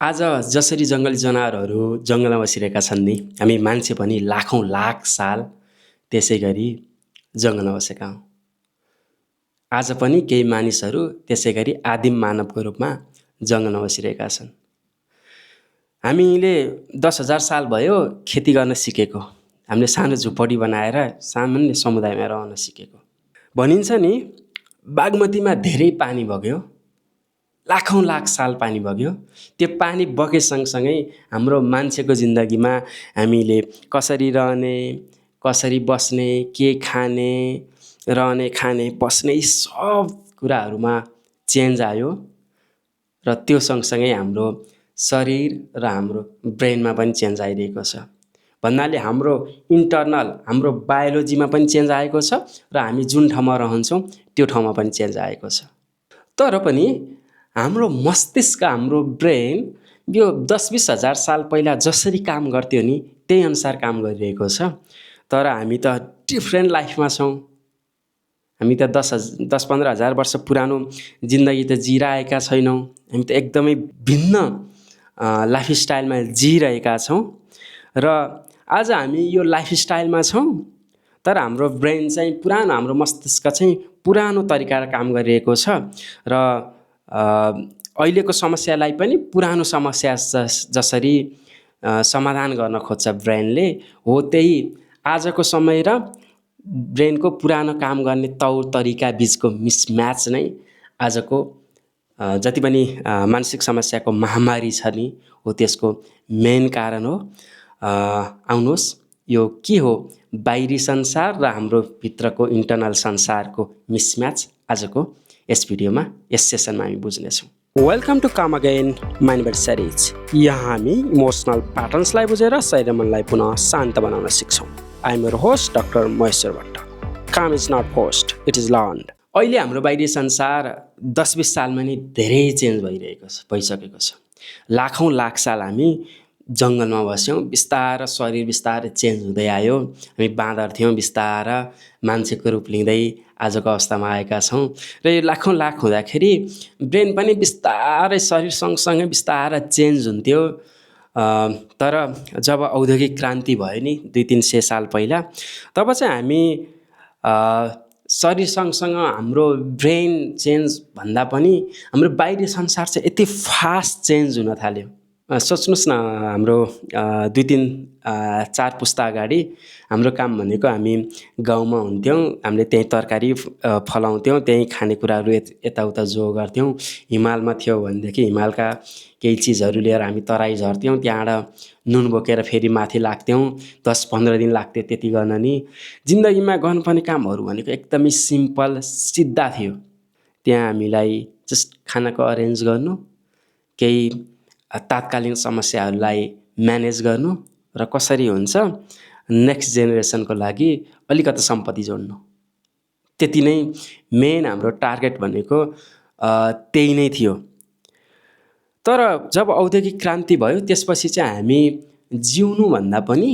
आज जसरी जङ्गली जनावरहरू जङ्गलमा बसिरहेका छन् नि, हामी मान्छे पनि लाखौँ लाख साल त्यसै गरी जङ्गलमा बसेका हौँ। आज पनि केही मानिसहरू त्यसै गरी आदिम मानवको रूपमा जङ्गलमा बसिरहेका छन्। हामीले 10,000 साल भयो खेती गर्न सिकेको। हामीले सानो झुपडी बनाएर सामान्य समुदायमा रहन सिकेको। भनिन्छ नि, बागमतीमा धेरै पानी बग्यो, लाखौँ लाख साल पानी बग्यो। त्यो पानी बगे सँगसँगै हाम्रो मान्छेको जिन्दगीमा हामीले कसरी रहने, कसरी बस्ने, के खाने, रहने, खाने, बस्ने यी सब कुराहरूमा चेन्ज आयो र त्यो सँगसँगै हाम्रो शरीर र हाम्रो ब्रेनमा पनि चेन्ज आइरहेको छ। भन्नाले हाम्रो इन्टर्नल, हाम्रो बायोलोजीमा पनि चेन्ज आएको छ र हामी जुन ठाउँमा रहन्छौँ त्यो ठाउँमा पनि चेन्ज आएको छ। तर पनि हाम्रो मस्तिष्क, हाम्रो ब्रेन यो 10-20 हजार साल पहिला जसरी काम गर्थ्यो नि त्यही अनुसार काम गरिरहेको छ। तर हामी त डिफ्रेन्ट लाइफमा छौँ। हामी त 10-15 हजार वर्ष पुरानो जिन्दगी त जिइरहेका छैनौँ। हामी त एकदमै भिन्न लाइफस्टाइलमा जिइरहेका छौँ र आज हामी यो लाइफस्टाइलमा छौँ तर हाम्रो ब्रेन चाहिँ पुरानो, हाम्रो मस्तिष्क चाहिँ पुरानो तरिकाले काम गरिरहेको छ र अहिलेको समस्यालाई पनि पुरानो समस्या जसरी समाधान गर्न खोज्छ ब्रेनले, हो त्यही आजको समय र ब्रेनको पुरानो काम गर्ने तौर तरिका बिचको मिसम्याच नै आजको जति पनि मानसिक समस्याको महामारी छ नि हो त्यसको मेन कारण हो। आउनुहोस्, यो के हो बाहिरी संसार र हाम्रो भित्रको इन्टर्नल संसारको मिसम्याच आजको यस भिडियोमा, यस सेसनमा हामी बुझ्नेछौँ। Welcome to calm again mind series. यहाँ हामी इमोसनल प्याटर्न्सलाई बुझेर शरीर र मनलाई पुनः शान्त बनाउन सिक्छौँ। I am your host doctor Maheshwar Bhatt. Calm is not host, it is learned. अहिले हाम्रो बाहिरी संसार 10-20 सालमा नै धेरै चेन्ज भइसकेको छ। लाखौँ लाख साल हामी जङ्गलमा बस्यौँ, बिस्तारै शरीर बिस्तारै चेन्ज हुँदै आयो। हामी बाँदर थियौँ, बिस्तारै मान्छेको रूप लिँदै आजको अवस्थामा आएका छौँ। र यो लाखौँ लाख हुँदाखेरि ब्रेन पनि बिस्तारै शरीर सँगसँगै बिस्तारै चेन्ज हुन्थ्यो। तर जब औद्योगिक क्रान्ति भयो नि 200-300 साल पहिला, तब चाहिँ हामी शरीर सँगसँग हाम्रो ब्रेन चेन्ज भन्दा पनि हाम्रो बाहिरी संसार चाहिँ यति फास्ट चेन्ज हुन थाल्यो। सोच्नुहोस् न, हाम्रो 2-3-4 पुस्ता अगाडि हाम्रो काम भनेको हामी गाउँमा हुन्थ्यौँ, हामीले त्यहीँ तरकारी फलाउँथ्यौँ, त्यहीँ खानेकुराहरू यताउता जो गर्थ्यौँ। हिमालमा थियो भनेदेखि हिमालका केही चिजहरू लिएर हामी तराई झर्थ्यौँ, त्यहाँबाट नुन बोकेर फेरि माथि लाग्थ्यौँ। 10-15 दिन लाग्थ्यो त्यति गर्न नि। जिन्दगीमा गर्नुपर्ने कामहरू भनेको एकदमै सिम्पल, सिधा थियो। त्यहाँ हामीलाई जस्ट खानाको अरेन्ज गर्नु, केही तात्कालीन समस्याहरूलाई म्यानेज गर्नु र कसरी हुन्छ नेक्स्ट जेनेरेसनको लागि अलिकति सम्पत्ति जोड्नु, त्यति नै मेन हाम्रो टार्गेट भनेको त्यही नै थियो। तर जब औद्योगिक क्रान्ति भयो त्यसपछि चाहिँ हामी जिउनुभन्दा पनि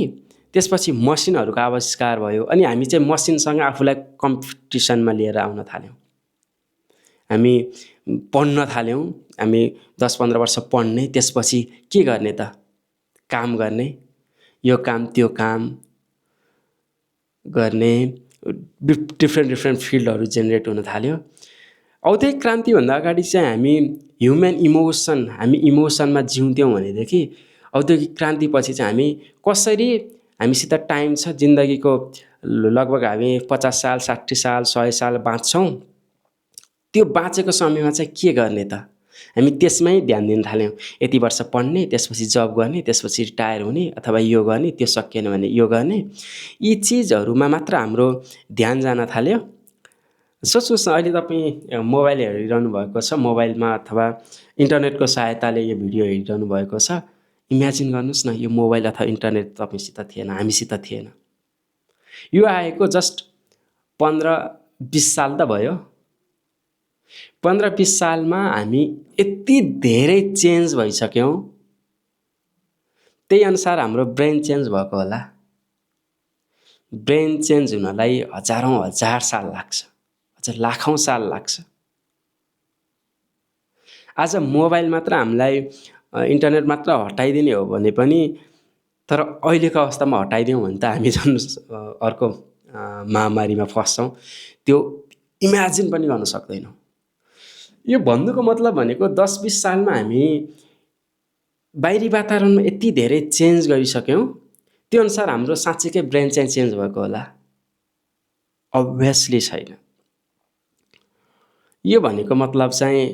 त्यसपछि मसिनहरूको आविष्कार भयो अनि हामी चाहिँ मसिनसँग आफूलाई कम्पिटिसनमा लिएर आउन थाल्यौँ। हामी पढ्न थाल्यौँ, हामी 10-15 वर्ष पढ्ने, त्यसपछि के गर्ने त? काम गर्ने, यो काम त्यो काम गर्ने, डिफ्रेन्ट फिल्डहरू जेनेरेट हुन थाल्यो। औद्योगिक क्रान्तिभन्दा अगाडि चाहिँ हामी ह्युमन इमोसन, हामी इमोसनमा जिउँथ्यौँ भनेदेखि औद्योगिक क्रान्तिपछि चाहिँ हामी कसरी हामीसित टाइम छ, जिन्दगीको लगभग हामी 50 साल, 60 साल, 100 साल बाँच्छौँ। त्यो बाँचेको समयमा चाहिँ के गर्ने त? हामी त्यसमै ध्यान दिन थाल्यौँ। यति वर्ष पढ्ने, त्यसपछि जब गर्ने, त्यसपछि रिटायर हुने, अथवा यो गर्ने, त्यो सकिएन भने यो गर्ने, यी चिजहरूमा मात्र हाम्रो ध्यान जान थाल्यो। सोच्नुहोस् न, अहिले तपाईँ मोबाइल हेरिरहनु भएको छ, मोबाइलमा अथवा इन्टरनेटको सहायताले यो भिडियो हेरिरहनु भएको छ। इमेजिन गर्नुहोस् न, यो मोबाइल अथवा इन्टरनेट तपाईँसित थिएन, हामीसित थिएन। यो आएको जस्ट 15-20 साल त भयो। 15-20 सालमा हामी यति धेरै चेन्ज भइसक्यौँ, त्यही अनुसार हाम्रो ब्रेन चेन्ज भएको होला। ब्रेन चेन्ज हुनलाई हजारौँ हजार साल लाग्छ, अझ लाखौँ साल लाग्छ। आज मोबाइल मात्र हामीलाई इन्टरनेट मात्र हटाइदिने हो भने पनि तर अहिलेको अवस्थामा हटाइदियौँ भने त हामी झन् अर्को महामारीमा फस्छौँ। त्यो इमेजिन पनि गर्न सक्दैनौँ। यो भन्नुको मतलब भनेको 10-20 सालमा हामी बाहिरी वातावरणमा यति धेरै चेन्ज गरिसक्यौँ, त्यो अनुसार हाम्रो साँच्चीकै ब्रेन चाहिँ चेन्ज भएको होला? अभियसली छैन। यो भनेको मतलब चाहिँ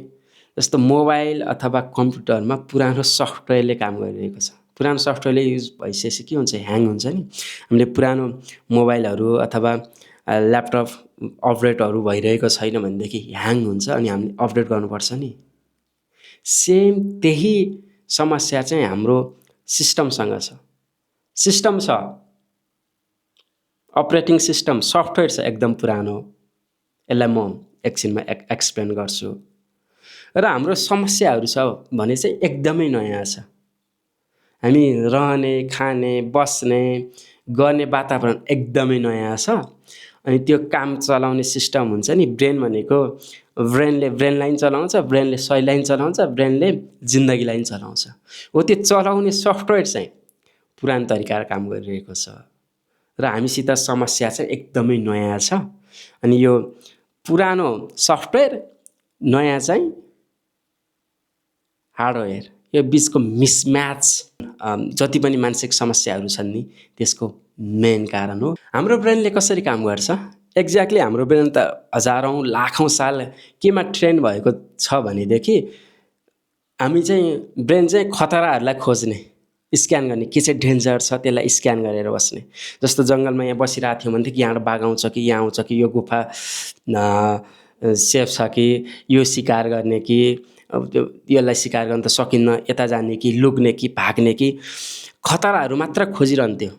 जस्तो मोबाइल अथवा कम्प्युटरमा पुरानो सफ्टवेयरले काम गरिरहेको छ। पुरानो सफ्टवेयरले युज भइसकेपछि के हुन्छ, ह्याङ हुन्छ नि। हामीले पुरानो मोबाइलहरू अथवा ल्यापटप अपडेटहरू भइरहेको छैन भनेदेखि ह्याङ हुन्छ अनि हामीले अपडेट गर्नुपर्छ नि। सेम त्यही समस्या चाहिँ हाम्रो सिस्टमसँग छ। सिस्टम छ, अपरेटिङ सिस्टम सफ्टवेयर छ एकदम पुरानो। यसलाई म एकछिनमा एक्सप्लेन गर्छु। र हाम्रो समस्याहरू छ भने चाहिँ एकदमै नयाँ छ। हामी रहने, खाने, बस्ने, गर्ने वातावरण एकदमै नयाँ छ। अनि त्यो काम चलाउने सिस्टम हुन्छ नि, ब्रेन भनेको ब्रेनले ब्रेनलाई पनि चलाउँछ, ब्रेनले शरीरलाई पनि चलाउँछ, ब्रेनले जिन्दगीलाई पनि चलाउँछ। हो त्यो चलाउने सफ्टवेयर चाहिँ पुरानो तरिकाले काम गरिरहेको छ र हामीसित समस्या चाहिँ एकदमै नयाँ छ। अनि यो पुरानो सफ्टवेयर, नयाँ चाहिँ हार्डवेयर, यो बिचको मिसम्याच जति पनि मानसिक समस्याहरू छन् नि त्यसको मेन कारण हो। हाम्रो ब्रेनले कसरी काम गर्छ? एक्ज्याक्टली हाम्रो ब्रेन त हजारौँ लाखौँ साल केमा ट्रेन भएको छ भनेदेखि हामी चाहिँ ब्रेन चाहिँ खतराहरूलाई खोज्ने, स्क्यान गर्ने, के चाहिँ डेन्जर छ त्यसलाई स्क्यान गरेर बस्ने। जस्तो जङ्गलमा यहाँ बसिरहेको थियौँ भनेदेखि यहाँबाट बाघ आउँछ कि यहाँ आउँछ कि, यो गुफा सेफ छ कि, यो शिकार गर्ने कि, त्यो यसलाई शिकार गर्न त सकिन्न, यता जाने कि, लुक्ने कि, भाग्ने कि, खतराहरू मात्र खोजिरहन्थ्यो।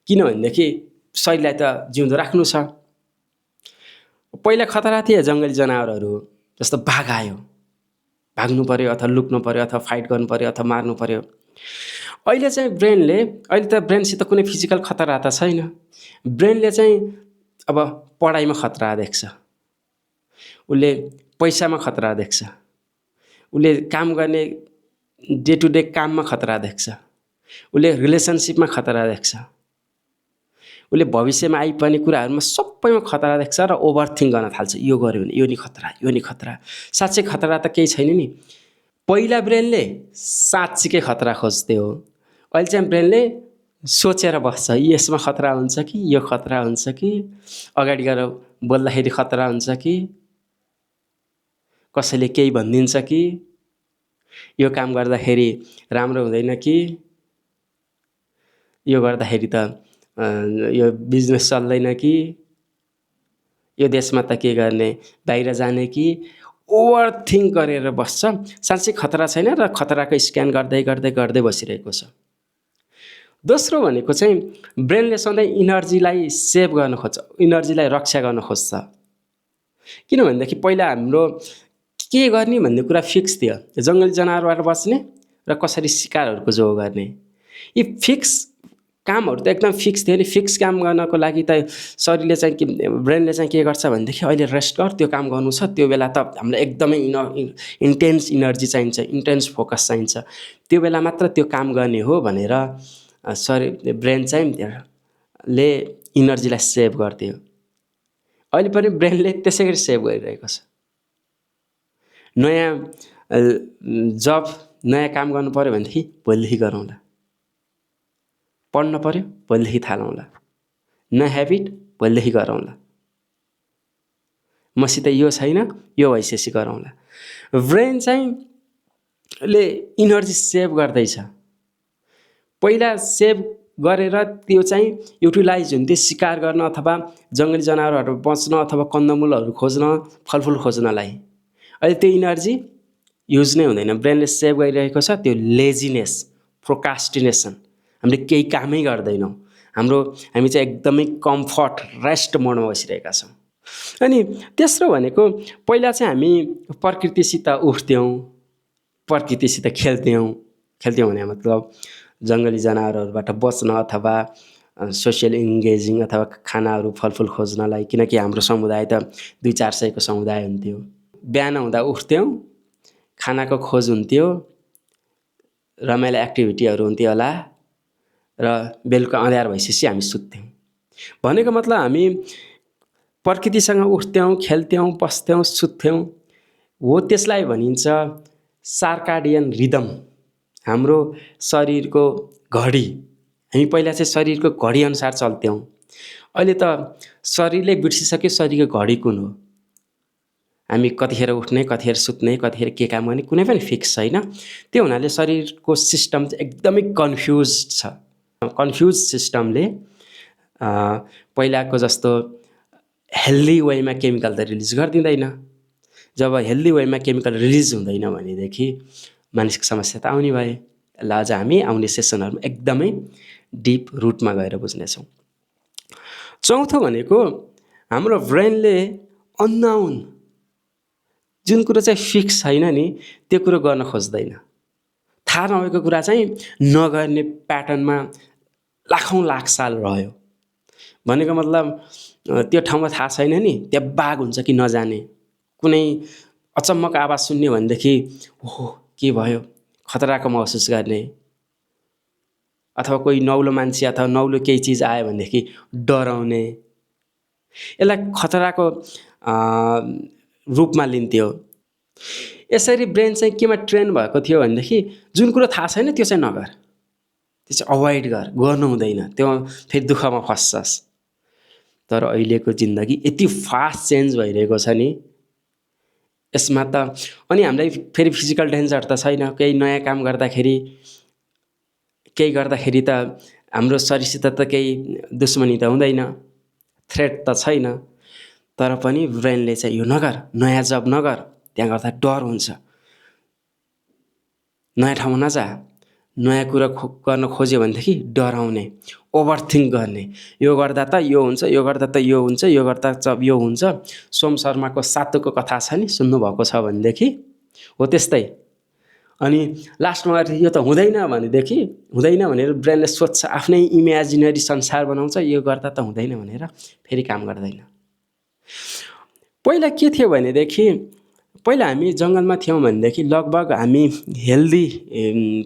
किनभनेदेखि शरीरलाई त जिउँदो राख्नु छ। पहिला खतरा थिए जङ्गली जनावरहरू, जस्तो बाघ आयो, भाग्नु पर्यो अथवा लुक्नु पर्यो अथवा फाइट गर्नु पर्यो अथवा मार्नु पर्यो। अहिले चाहिँ ब्रेनले, अहिले त ब्रेनसित कुनै फिजिकल खतरा त छैन। ब्रेनले चाहिँ अब पढाइमा खतरा देख्छ, उसले पैसामा खतरा देख्छ, उसले काम गर्ने डे टु डे काममा खतरा देख्छ, उसले रिलेसनसिपमा खतरा देख्छ, उसले भविष्यमा आइपर्ने कुराहरूमा सबैमा खतरा देख्छ र ओभरथिङ्क गर्न थाल्छ। यो गर्यो भने यो नि खतरा, यो नि खतरा। साँच्चै खतरा त केही छैन नि। पहिला ब्रेनले साँच्चीकै खतरा खोज्थ्यो, अहिले चाहिँ ब्रेनले सोचेर बस्छ, यसमा खतरा हुन्छ कि, यो खतरा हुन्छ कि, अगाडि गएर बोल्दाखेरि खतरा हुन्छ कि, कसैले केही भनिदिन्छ कि, यो काम गर्दाखेरि राम्रो हुँदैन कि, यो गर्दाखेरि त यो बिजनेस चल्दैन कि, यो देशमा त के गर्ने, बाहिर जाने कि, ओभरथिङ्क गरेर बस्छ। साँच्चै खतरा छैन र खतराको स्क्यान गर्दै गर्दै गर्दै बसिरहेको छ। दोस्रो भनेको चाहिँ ब्रेनले सधैँ इनर्जीलाई सेभ गर्न खोज्छ, इनर्जीलाई रक्षा गर्न खोज्छ। किनभनेदेखि पहिला हाम्रो के गर्ने भन्ने कुरा फिक्स थियो, जङ्गली जनावरबाट बस्ने र कसरी शिकारहरूको जो गर्ने। यी फिक्स कामहरू त एकदम फिक्स थियो नि। फिक्स काम गर्नको लागि त शरीरले चाहिँ के, ब्रेनले चाहिँ के गर्छ भनेदेखि अहिले रेस्ट गर, त्यो काम गर्नु छ, त्यो बेला त हामीलाई एकदमै इन्टेन्स इनर्जी चाहिन्छ, इन्टेन्स फोकस चाहिन्छ, त्यो बेला मात्र त्यो काम गर्ने हो भनेर शरीर ब्रेन चाहिँ ले इनर्जीलाई सेभ गर्थ्यो। अहिले पनि ब्रेनले त्यसै गरी सेभ गरिरहेको छ। नयाँ जब, नयाँ काम गर्नु पर्यो भनेदेखि भोलिदेखि गरौँला, पढ्न पर्यो भोलिदेखि थालौँला, नयाँ ह्याबिट भोलिदेखि गरौँला, मसित यो छैन, यो भइसकेपछि गरौँला। ब्रेन चाहिँ ले इनर्जी सेभ गर्दैछ। पहिला सेभ गरेर त्यो चाहिँ युटिलाइज हुन्थ्यो शिकार गर्न अथवा जङ्गली जनावरहरू बच्न अथवा कन्दमूलहरू खोज्न, फलफुल खोज्नलाई। अहिले त्यो इनर्जी युज नै हुँदैन, ब्रेनले सेभ गरिरहेको छ। त्यो लेजिनेस, प्रोकास्टिनेसन, हामीले केही कामै गर्दैनौँ। हामी चाहिँ एकदमै कम्फर्ट, रेस्ट मोडमा बसिरहेका छौँ। अनि तेस्रो भनेको पहिला चाहिँ हामी प्रकृतिसित उठ्थ्यौँ, प्रकृतिसित खेल्थ्यौँ भने मतलब जङ्गली जनावरहरूबाट बच्न अथवा सोसियल इन्गेजिङ अथवा खानाहरू फलफुल खोज्नलाई। किनकि हाम्रो समुदाय त 200-400 को समुदाय हुन्थ्यो। बिहान हुँदा उठ्थ्यौँ, खानाको खोज हुन्थ्यो, रमाइलो एक्टिभिटीहरू हुन्थ्यो होला र बेलुका अँध्यारो भइसकेपछि हामी सुत्थ्यौँ। भनेको मतलब हामी प्रकृतिसँग उठ्थ्यौँ, खेल्थ्यौँ, बस्थ्यौँ, सुत्थ्यौँ। हो त्यसलाई भनिन्छ सर्काडियन रिदम, हाम्रो शरीरको घडी। हामी पहिला चाहिँ शरीरको घडीअनुसार चल्थ्यौँ। अहिले त शरीरले बिर्सिसक्यो शरीरको घडी कुन हो। हामी कतिखेर उठ्ने, कतिखेर सुत्ने, कतिखेर के काम गर्ने कुनै पनि फिक्स छैन। त्यो हुनाले शरीरको सिस्टम चाहिँ एकदमै कन्फ्युज छ। कन्फ्युज सिस्टमले पहिलाको जस्तो हेल्दी वेमा केमिकल त रिलिज गरिदिँदैन। जब हेल्दी वेमा केमिकल रिलिज हुँदैन भनेदेखि मानसिक समस्या त आउने भए। ल आज हामी आउने सेसनहरूमा एकदमै डिप रुटमा गएर बुझ्नेछौँ। चौथो भनेको हाम्रो ब्रेनले अननोन जुन कुरो चाहिँ फिक्स छैन नि त्यो कुरो गर्न खोज्दैन। थाहा नभएको कुरा चाहिँ नगर्ने प्याटर्नमा लाखौँ लाख साल रह्यो। भनेको मतलब त्यो ठाउँमा थाहा छैन नि त्यहाँ बाघ हुन्छ कि नजाने, कुनै अचम्मको आवाज सुन्यो भनेदेखि ओहो के भयो खतराको महसुस गर्ने, अथवा कोही नौलो मान्छे अथवा नौलो केही चिज आयो भनेदेखि डराउने, यसलाई खतराको रूपमा लिन्थ्यो। यसरी ब्रेन चाहिँ केमा ट्रेन भएको थियो भनेदेखि जुन कुरो थाहा छैन त्यो चाहिँ नगर, त्यो चाहिँ अभोइड गर्नु हुँदैन, त्यो फेरि दुःखमा फस्छस्। तर अहिलेको जिन्दगी यति फास्ट चेन्ज भइरहेको छ नि यसमा त अनि हामीलाई फेरि फिजिकल डेन्जर त छैन। केही नयाँ काम गर्दाखेरि केही गर्दाखेरि त हाम्रो शरीरसित त केही दुश्मनी त हुँदैन, थ्रेट त छैन। तर पनि ब्रेनले चाहिँ यो नगर, नयाँ जब नगर, त्यहाँ गर्दा डर हुन्छ, नयाँ ठाउँमा नजा, नयाँ कुरा गर्न खोज्यो भनेदेखि डराउने, ओभरथिङ्क गर्ने, यो गर्दा त यो हुन्छ, यो गर्दा त यो हुन्छ, यो गर्दा त यो हुन्छ। सोम शर्माको सातुको कथा छ नि सुन्नुभएको छ भनेदेखि हो त्यस्तै। अनि लास्टमा यो त हुँदैन भनेदेखि हुँदैन भनेर ब्रेनले सोच्छ, आफ्नै इमेजिनेरी संसार बनाउँछ, यो गर्दा त हुँदैन भनेर फेरि काम गर्दैन। पहिला के थियो भनेदेखि पहिला हामी जङ्गलमा थियौँ भनेदेखि लगभग हामी हेल्दी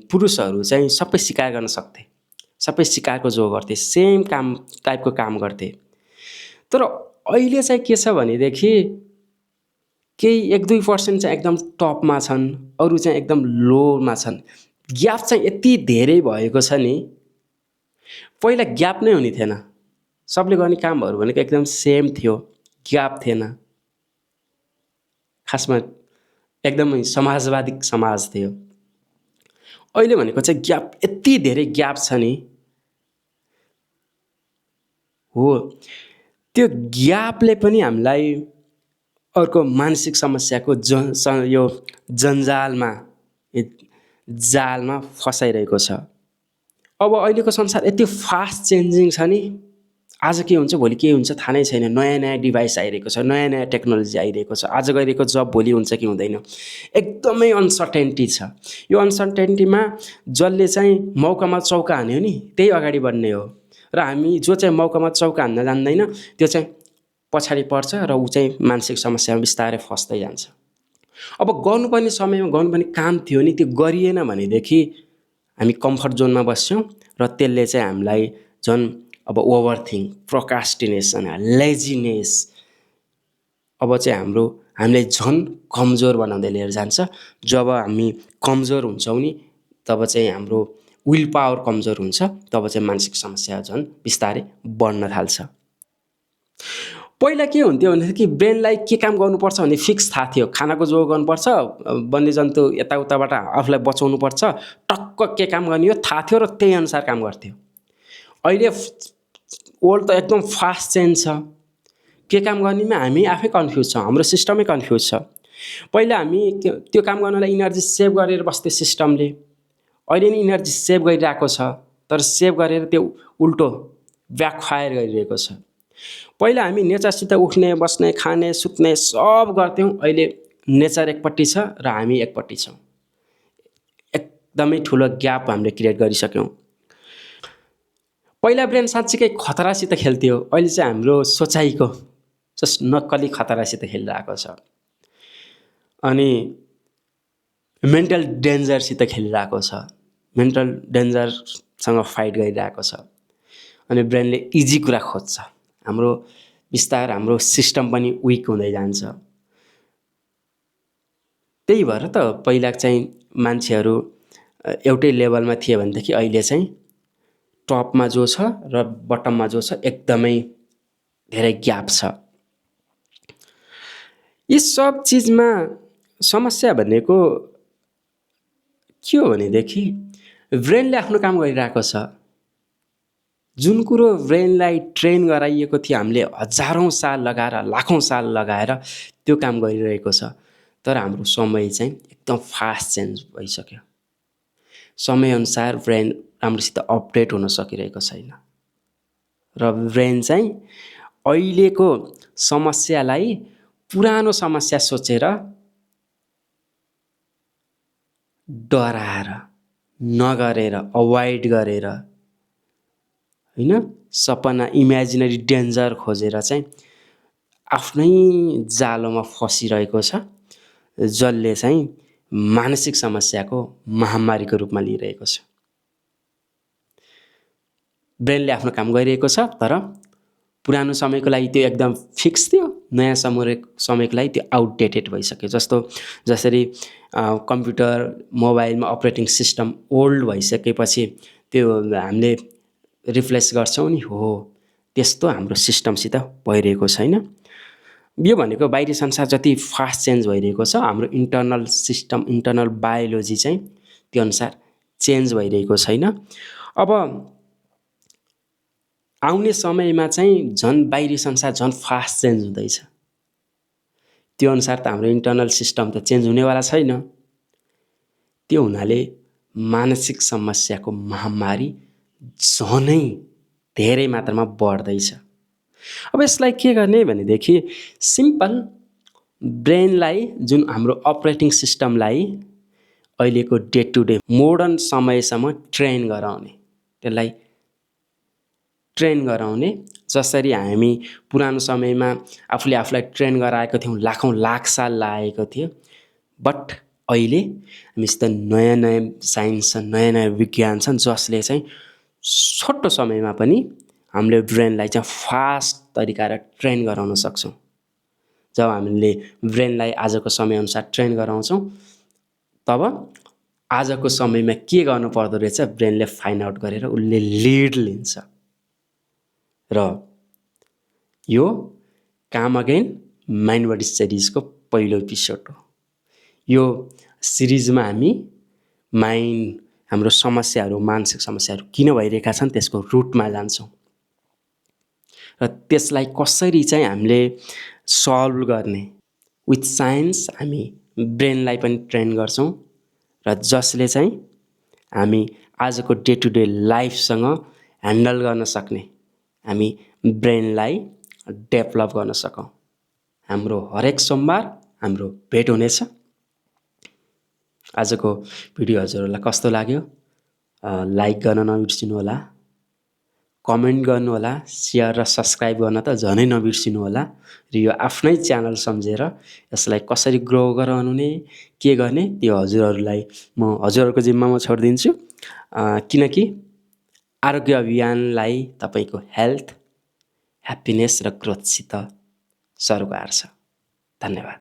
पुरुषहरू चाहिँ सबै शिकार गर्न सक्थे, सबै शिकारको जो गर्थे, सेम काम टाइपको काम गर्थे। तर अहिले चाहिँ के छ भनेदेखि केही 1-2% चाहिँ एकदम टपमा छन्, अरू चाहिँ एकदम लोमा छन्। ग्याप चाहिँ यति धेरै भएको छ नि, पहिला ग्याप नै हुने थिएन। सबले गर्ने कामहरू भनेको एकदम सेम थियो, ग्याप थिएन। खासमा एकदमै समाजवादी समाज थियो। अहिले भनेको चाहिँ ग्याप, यति धेरै ग्याप छ नि हो। त्यो ग्यापले पनि हामीलाई अर्को मानसिक समस्याको यो जन्जालमा जालमा फसाइरहेको छ। अब अहिलेको संसार यति फास्ट चेन्जिङ छ नि, आज के हुन्छ भोलि के हुन्छ थाहा नै छैन। नयाँ नयाँ डिभाइस आइरहेको छ, नयाँ नयाँ टेक्नोलोजी आइरहेको छ। आज गरेको जब भोलि हुन्छ कि हुँदैन, एकदमै अनसर्टेन्टी छ। यो अनसर्टेन्टीमा जसले चाहिँ मौकामा चौका हान्यो नि त्यही अगाडि बढ्ने हो, र हामी जो चाहिँ मौकामा चौका हान्न जान्दैन त्यो चाहिँ पछाडि पर्छ र ऊ चाहिँ मानसिक समस्यामा बिस्तारै फस्दै जान्छ। अब गर्नुपर्ने समयमा गर्नुपर्ने काम थियो नि त्यो गरिएन भनेदेखि हामी कम्फर्ट जोनमा बस्छौँ र त्यसले चाहिँ हामीलाई झन् अब ओभरथिङ्क, प्रोक्रास्टिनेसन, लेजिनेस अब चाहिँ हामीलाई झन् कमजोर बनाउँदै लिएर जान्छ। जब हामी कमजोर हुन्छौँ नि तब चाहिँ हाम्रो विल पावर कमजोर हुन्छ, तब चाहिँ मानसिक समस्या झन् बिस्तारै बढ्न थाल्छ। पहिला के हुन्थ्यो भनेदेखि ब्रेनलाई के काम गर्नुपर्छ भन्ने फिक्स थाहा थियो। खानाको जोड गर्नुपर्छ, वन्यजन्तु यताउताबाट आफूलाई बचाउनुपर्छ, टक्क के काम गर्ने हो थाहा थियो र त्यही अनुसार काम गर्थ्यो। अहिले वर्ल्ड त एकदम फास्ट चेन्ज छ, के काम गर्नेमा हामी आफै कन्फ्युज छौँ, हाम्रो सिस्टमै कन्फ्युज छ। पहिला हामी त्यो काम गर्नलाई इनर्जी सेभ गरेर बस्थ्यो सिस्टमले, अहिले नि इनर्जी सेभ गरिरहेको छ, तर सेभ गरेर त्यो उल्टो ब्याकफायर गरिरहेको छ। पहिला हामी नेचरसित उठ्ने, बस्ने, खाने, सुत्ने सब गर्थ्यौँ, अहिले नेचर एकपट्टि छ र हामी एकपट्टि छौँ। एकदमै ठुलो ग्याप हामीले क्रिएट गरिसक्यौँ। पहिला ब्रेन साँच्चीकै खतरासित खेल्थ्यो, अहिले चाहिँ हाम्रो सोचाइको जस्ट नक्कली खतरासित खेलिरहेको छ। अनि मेन्टल डेन्जरसित खेलिरहेको छ, मेन्टल डेन्जरसँग फाइट गरिरहेको छ। अनि ब्रेनले इजी कुरा खोज्छ। हाम्रो बिस्तार हाम्रो सिस्टम पनि विक हुँदै जान्छ। त्यही भएर त पहिला चाहिँ मान्छेहरू एउटै लेभलमा थिए भनेदेखि अहिले चाहिँ टपमा जो छ र बटममा जो छ एकदमै धेरै ग्याप छ। यी सब चिजमा समस्या भनेको के हो भनेदेखि ब्रेनले आफ्नो काम गरिरहेको छ। जुन कुरो ब्रेनलाई ट्रेन गराइएको थियो, हामीले हजारौँ साल लगाएर लाखौँ साल लगाएर त्यो काम गरिरहेको छ। तर हाम्रो समय चाहिँ एकदम फास्ट चेन्ज भइसक्यो। समयअनुसार ब्रेन राम्रोसित अपडेट हुन सकिरहेको छैन र ब्रेन चाहिँ अहिलेको समस्यालाई पुरानो समस्या सोचेर डराएर, नगरेर, अभोइड गरेर, होइन, सपना इमेजिनरी डेन्जर खोजेर चाहिँ आफ्नै जालोमा फसिरहेको छ, जसले चाहिँ मानसिक समस्याको महामारीको रूपमा लिइरहेको छ। ब्रेनले आफ्नो काम गरिरहेको छ, तर पुरानो समयको लागि त्यो एकदम फिक्स थियो, नयाँ समयको लागि त्यो आउटडेटेड भइसक्यो। जसरी कम्प्युटर मोबाइलमा अपरेटिङ सिस्टम ओल्ड भइसकेपछि त्यो हामीले रिप्लेस गर्छौँ नि, हो त्यस्तो हाम्रो सिस्टमसित भइरहेको छैन। यो भनेको बाहिरी संसार जति फास्ट चेन्ज भइरहेको छ, हाम्रो इन्टर्नल सिस्टम, इन्टर्नल बायोलोजी चाहिँ त्यो अनुसार चेन्ज भइरहेको छैन। अब आउने समयमा चाहिँ झन् बाहिरी संसार झन् फास्ट चेन्ज हुँदैछ। त्यो अनुसार त हाम्रो इन्टर्नल सिस्टम त चेन्ज हुनेवाला छैन। त्यो हुनाले मानसिक समस्याको महामारी झनै धेरै मात्रामा बढ्दैछ। अब यसलाई के गर्ने भनेदेखि सिम्पल ब्रेनलाई, जुन हाम्रो अपरेटिङ सिस्टमलाई अहिलेको डे टु डे मोडर्न समयसम्म ट्रेन गराउने, त्यसलाई ट्रेन गराउने। जसरी हामी पुरानो समयमा आफूले आफूलाई ट्रेन गराएको थियौँ, लाखौँ लाख साल लागेको थियो, बट अहिले हामीसित नयाँ नयाँ साइन्स छन्, नयाँ नयाँ विज्ञान छन्, जसले चाहिँ छोटो समयमा पनि हामीले ब्रेनलाई चाहिँ फास्ट तरिकाले ट्रेन गराउन सक्छौँ। जब हामीले ब्रेनलाई आजको समयअनुसार ट्रेन गराउँछौँ, तब आजको समयमा के गर्नु पर्दो रहेछ ब्रेनले फाइन्ड आउट गरेर उसले लिड लिन्छ। र यो कम अगेन माइन्ड बडी स्टडिजको पहिलो एपिसोड हो। यो सिरिजमा हामी माइन्ड, हाम्रो समस्याहरू, मानसिक समस्याहरू किन भइरहेका छन् त्यसको रुटमा जान्छौँ र त्यसलाई कसरी चाहिँ हामीले सल्भ गर्ने, विथ साइन्स हामी ब्रेनलाई पनि ट्रेन गर्छौँ र जसले चाहिँ हामी आजको डे टु डे लाइफसँग ह्यान्डल गर्न सक्ने, हामी ब्रेनलाई डेभलप गर्न सकौँ। हाम्रो हरेक सोमबार हाम्रो भेट हुनेछ। आजको भिडियो हजुरहरूलाई कस्तो लाग्यो लाइक गर्न नबिर्सिनु होला, कमेन्ट गर्नु होला, शेयर र सब्स्क्राइब गर्न त झनै नबिर्सिनु होला। र यो आफ्नै च्यानल सम्झेर यसलाई कसरी ग्रो गराउने, के गर्ने, त्यो हजुरहरूलाई म हजुरहरूको जिम्मामा छोडिदिन्छु। किनकि आरोग्य अभियानलाई तपाईको हेल्थ, ह्याप्पिनेस र ग्रोथसित सरोकार छ। धन्यवाद।